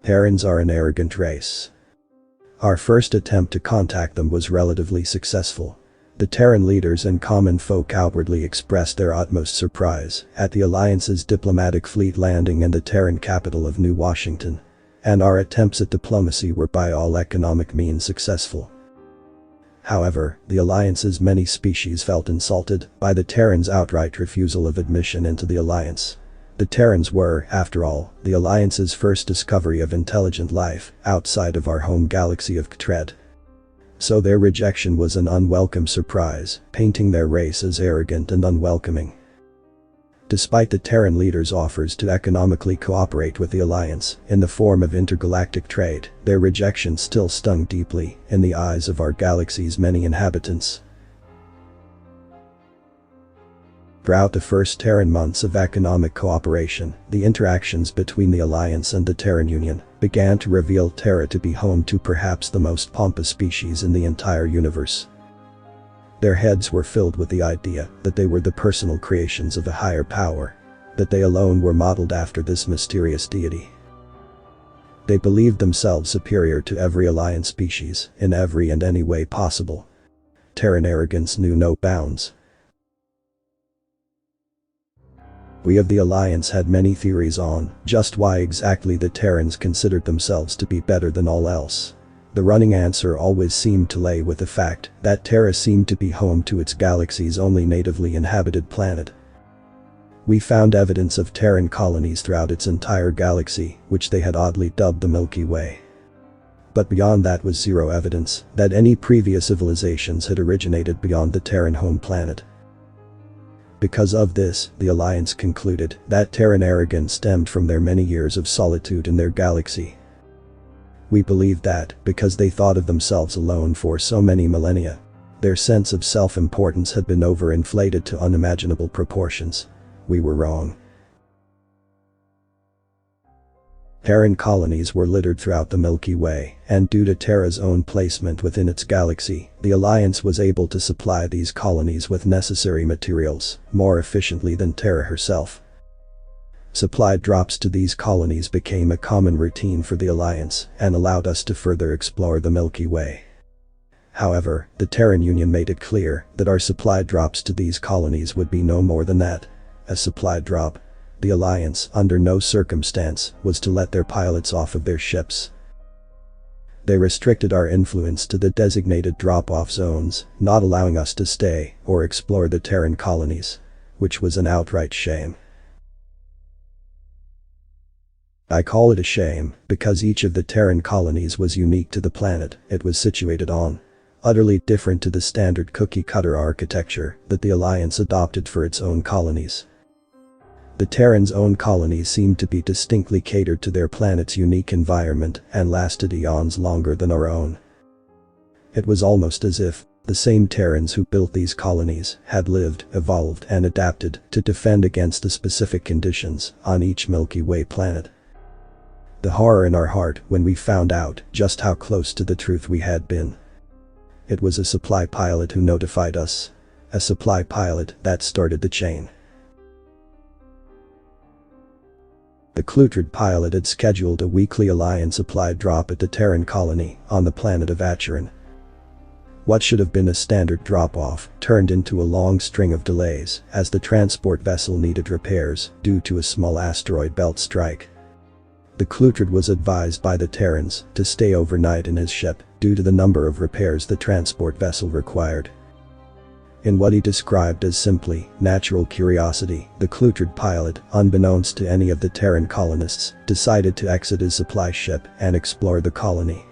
Terrans are an arrogant race. Our first attempt to contact them was relatively successful. The Terran leaders and common folk outwardly expressed their utmost surprise at the Alliance's diplomatic fleet landing in the Terran capital of New Washington, and our attempts at diplomacy were by all economic means successful. However, the Alliance's many species felt insulted by the Terrans' outright refusal of admission into the Alliance. The Terrans were, after all, the Alliance's first discovery of intelligent life outside of our home galaxy of Ktred. So their rejection was an unwelcome surprise, painting their race as arrogant and unwelcoming. Despite the Terran leaders' offers to economically cooperate with the Alliance in the form of intergalactic trade, their rejection still stung deeply in the eyes of our galaxy's many inhabitants. Throughout the first Terran months of economic cooperation, the interactions between the Alliance and the Terran Union began to reveal Terra to be home to perhaps the most pompous species in the entire universe. Their heads were filled with the idea that they were the personal creations of a higher power, that they alone were modeled after this mysterious deity. They believed themselves superior to every Alliance species in every and any way possible. Terran arrogance knew no bounds. We of the Alliance had many theories on just why exactly the Terrans considered themselves to be better than all else. The running answer always seemed to lay with the fact that Terra seemed to be home to its galaxy's only natively inhabited planet. We found evidence of Terran colonies throughout its entire galaxy, which they had oddly dubbed the Milky Way. But beyond that was zero evidence that any previous civilizations had originated beyond the Terran home planet. Because of this, the Alliance concluded that Terran arrogance stemmed from their many years of solitude in their galaxy. We believed that, because they thought of themselves alone for so many millennia, their sense of self-importance had been overinflated to unimaginable proportions. We were wrong. Terran colonies were littered throughout the Milky Way, and due to Terra's own placement within its galaxy, the Alliance was able to supply these colonies with necessary materials more efficiently than Terra herself. Supply drops to these colonies became a common routine for the Alliance and allowed us to further explore the Milky Way. However, the Terran Union made it clear that our supply drops to these colonies would be no more than that, a supply drop. The Alliance, under no circumstance, was to let their pilots off of their ships. They restricted our influence to the designated drop-off zones, not allowing us to stay or explore the Terran colonies, which was an outright shame. I call it a shame because each of the Terran colonies was unique to the planet it was situated on, utterly different to the standard cookie-cutter architecture that the Alliance adopted for its own colonies. The Terrans' own colonies seemed to be distinctly catered to their planet's unique environment and lasted eons longer than our own. It was almost as if the same Terrans who built these colonies had lived, evolved, and adapted to defend against the specific conditions on each Milky Way planet. The horror in our heart when we found out just how close to the truth we had been. It was a supply pilot who notified us. A supply pilot that started the chain. The Clutrid pilot had scheduled a weekly Alliance supply drop at the Terran colony on the planet of Attribution. What should have been a standard drop-off turned into a long string of delays as the transport vessel needed repairs due to a small asteroid belt strike. The Clutrid was advised by the Terrans to stay overnight in his ship due to the number of repairs the transport vessel required. In what he described as simply natural curiosity, the Clutrid pilot, unbeknownst to any of the Terran colonists, decided to exit his supply ship and explore the colony.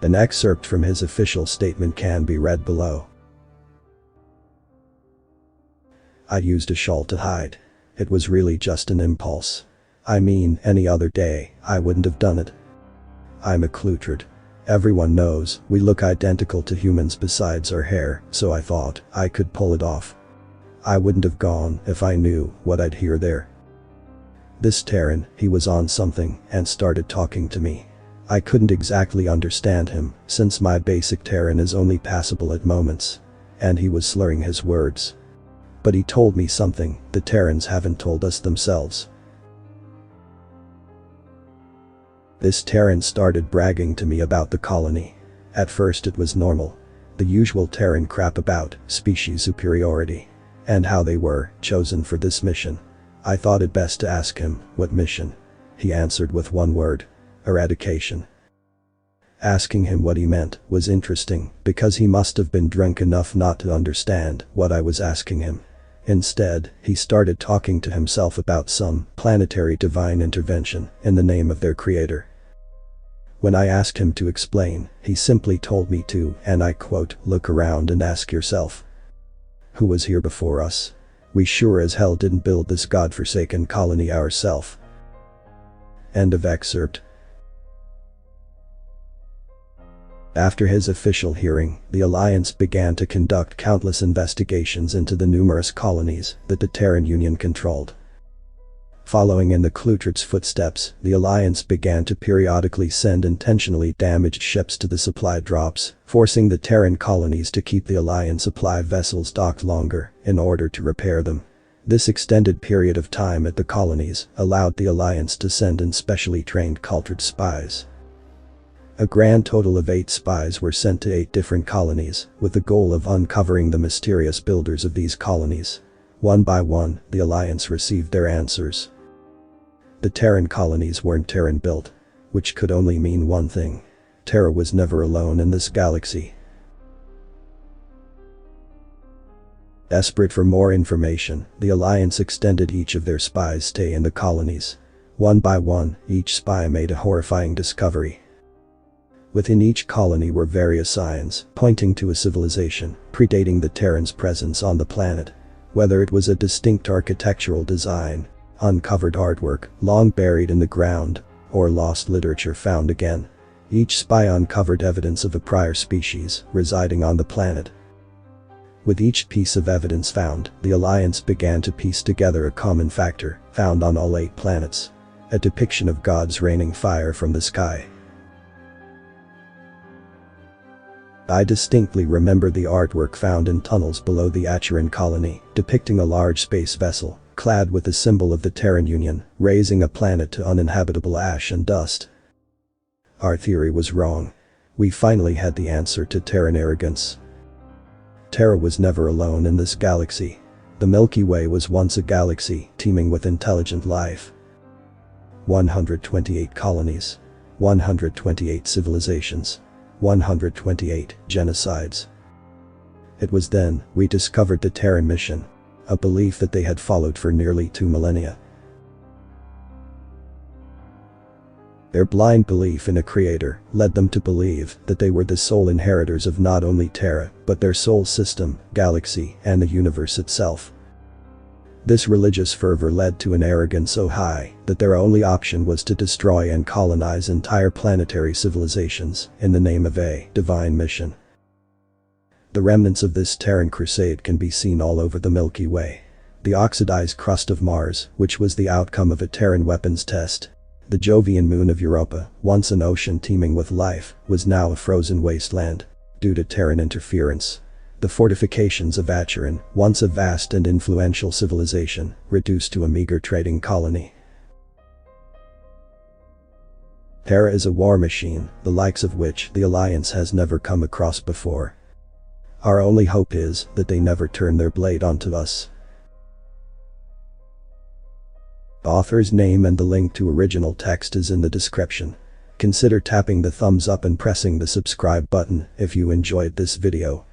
An excerpt from his official statement can be read below. I used a shawl to hide. It was really just an impulse. I mean, any other day, I wouldn't have done it. I'm a Clutrid. Everyone knows we look identical to humans besides our hair, so I thought I could pull it off. I wouldn't have gone if I knew what I'd hear there. This Terran, he was on something and started talking to me. I couldn't exactly understand him since my basic Terran is only passable at moments, and he was slurring his words. But he told me something the Terrans haven't told us themselves. This Terran started bragging to me about the colony. At first it was normal. The usual Terran crap about species superiority. And how they were chosen for this mission. I thought it best to ask him, what mission? He answered with one word. Eradication. Asking him what he meant was interesting because he must have been drunk enough not to understand what I was asking him. Instead, he started talking to himself about some planetary divine intervention in the name of their creator. When I asked him to explain, he simply told me to, and I quote, look around and ask yourself. Who was here before us? We sure as hell didn't build this godforsaken colony ourselves. End of excerpt. After his official hearing, the Alliance began to conduct countless investigations into the numerous colonies that the Terran Union controlled. Following in the Clutrid's footsteps, the Alliance began to periodically send intentionally damaged ships to the supply drops, forcing the Terran colonies to keep the Alliance supply vessels docked longer in order to repair them. This extended period of time at the colonies allowed the Alliance to send in specially trained cultured spies. A grand total of 8 spies were sent to 8 different colonies, with the goal of uncovering the mysterious builders of these colonies. One by one, the Alliance received their answers. The Terran colonies weren't Terran built, which could only mean one thing. Terra was never alone in this galaxy. Desperate for more information, the Alliance extended each of their spies' stay in the colonies. One by one, each spy made a horrifying discovery. Within each colony were various signs, pointing to a civilization, predating the Terrans' presence on the planet. Whether it was a distinct architectural design, uncovered artwork, long buried in the ground, or lost literature found again, each spy uncovered evidence of a prior species residing on the planet. With each piece of evidence found, the Alliance began to piece together a common factor found on all 8 planets. A depiction of gods raining fire from the sky. I distinctly remember the artwork found in tunnels below the Attribution colony, depicting a large space vessel, clad with the symbol of the Terran Union, raising a planet to uninhabitable ash and dust. Our theory was wrong. We finally had the answer to Terran arrogance. Terra was never alone in this galaxy. The Milky Way was once a galaxy teeming with intelligent life. 128 colonies. 128 civilizations. 128 genocides. It was then we discovered the Terran mission, a belief that they had followed for nearly 2 millennia. Their blind belief in a creator led them to believe that they were the sole inheritors of not only Terra, but their solar system, galaxy, and the universe itself. This religious fervor led to an arrogance so high that their only option was to destroy and colonize entire planetary civilizations in the name of a divine mission. The remnants of this Terran Crusade can be seen all over the Milky Way. The oxidized crust of Mars, which was the outcome of a Terran weapons test. The Jovian moon of Europa, once an ocean teeming with life, was now a frozen wasteland due to Terran interference. The fortifications of Attribution, once a vast and influential civilization, reduced to a meager trading colony. Terra is a war machine, the likes of which the Alliance has never come across before. Our only hope is that they never turn their blade onto us. The author's name and the link to original text is in the description. Consider tapping the thumbs up and pressing the subscribe button if you enjoyed this video.